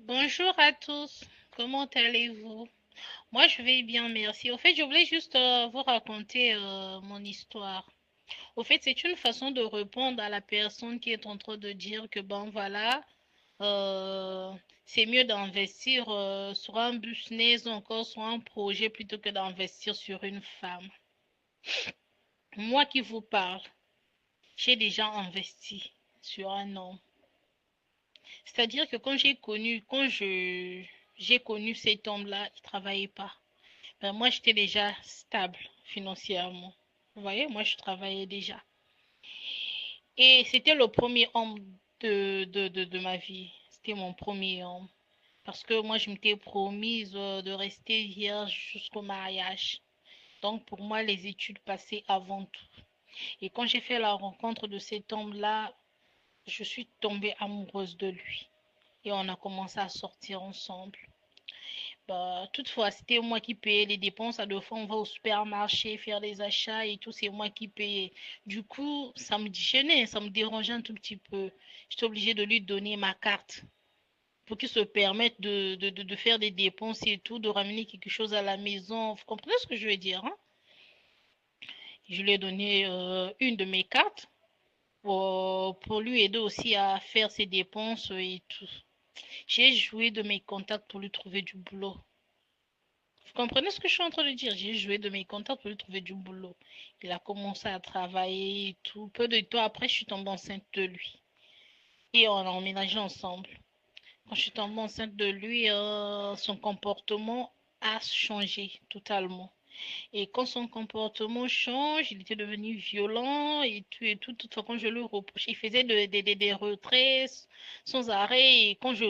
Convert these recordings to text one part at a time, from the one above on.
Bonjour à tous, comment allez-vous? Moi, je vais bien, merci. Au fait, je voulais juste vous raconter mon histoire. Au fait, c'est une façon de répondre à la personne qui est en train de dire que, bon, voilà, euh, c'est mieux d'investir sur un business ou encore sur un projet plutôt que d'investir sur une femme. Moi qui vous parle, j'ai déjà investi sur un homme. C'est-à-dire que j'ai connu cet homme-là, il travaillait pas. Ben, moi, j'étais déjà stable financièrement. Vous voyez, moi, je travaillais déjà. Et c'était le premier homme de ma vie. C'était mon premier homme. Parce que moi, je m'étais promise de rester vierge jusqu'au mariage. Donc, pour moi, les études passaient avant tout. Et quand j'ai fait la rencontre de cet homme-là, je suis tombée amoureuse de lui. Et on a commencé à sortir ensemble. Bah, toutefois, c'était moi qui payais les dépenses. À deux fois, on va au supermarché faire des achats et tout, c'est moi qui payais. Du coup, ça me gênait, ça me dérangeait un tout petit peu. J'étais obligée de lui donner ma carte pour qu'il se permette de faire des dépenses et tout, de ramener quelque chose à la maison. Vous comprenez ce que je veux dire, hein? Je lui ai donné une de mes cartes pour lui aider aussi à faire ses dépenses et tout. J'ai joué de mes contacts pour lui trouver du boulot. Vous comprenez ce que je suis en train de dire? J'ai joué de mes contacts pour lui trouver du boulot. Il a commencé à travailler et tout. Peu de temps après, je suis tombée enceinte de lui. Et on a emménagé ensemble. Quand je suis tombée enceinte de lui, son comportement a changé totalement. Et quand son comportement change, il était devenu violent et tout et tout. Toutefois, quand je lui reprochais, il faisait des retraits sans arrêt. Et quand je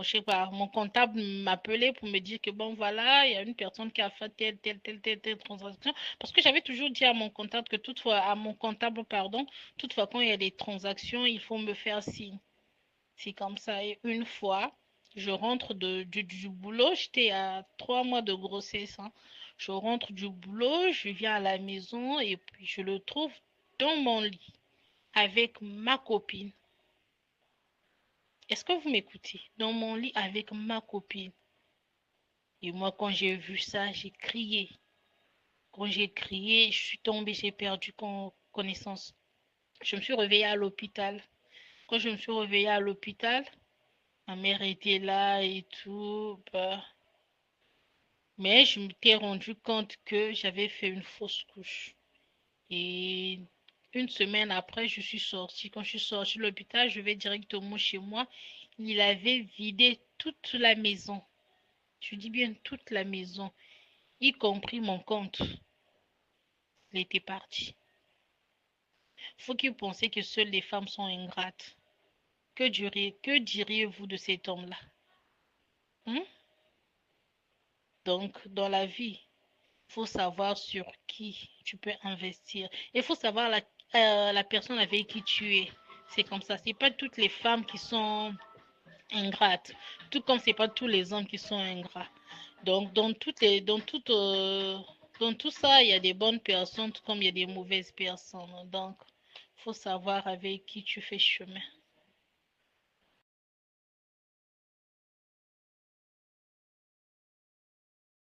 sais pas, mon comptable m'appelait pour me dire que bon, voilà, il y a une personne qui a fait telle transaction. Parce que j'avais toujours dit à mon comptable que toutefois, à mon comptable, pardon, toutefois, quand il y a des transactions, il faut me faire signe. C'est comme ça. Et une fois, je rentre du boulot, j'étais à 3 mois de grossesse, hein. Je rentre du boulot, je viens à la maison et puis je le trouve dans mon lit avec ma copine. Est-ce que vous m'écoutez? Dans mon lit avec ma copine. Et moi, quand j'ai vu ça, j'ai crié. Quand j'ai crié, je suis tombée, j'ai perdu connaissance. Je me suis réveillée à l'hôpital. Quand je me suis réveillée à l'hôpital, ma mère était là et tout. Bah, mais je m'étais rendu compte que j'avais fait une fausse couche. Et une semaine après, je suis sortie. Quand je suis sortie de l'hôpital, je vais directement chez moi. Il avait vidé toute la maison. Je dis bien toute la maison, y compris mon compte. Il était parti. Faut qu'il pensait que seules les femmes sont ingrates. Que diriez-vous de cet homme-là? Hein? Donc, dans la vie, il faut savoir sur qui tu peux investir. Il faut savoir la personne avec qui tu es. C'est comme ça. C'est pas toutes les femmes qui sont ingrates. Tout comme c'est pas tous les hommes qui sont ingrats. Donc, dans tout ça, il y a des bonnes personnes, tout comme il y a des mauvaises personnes. Donc, il faut savoir avec qui tu fais chemin.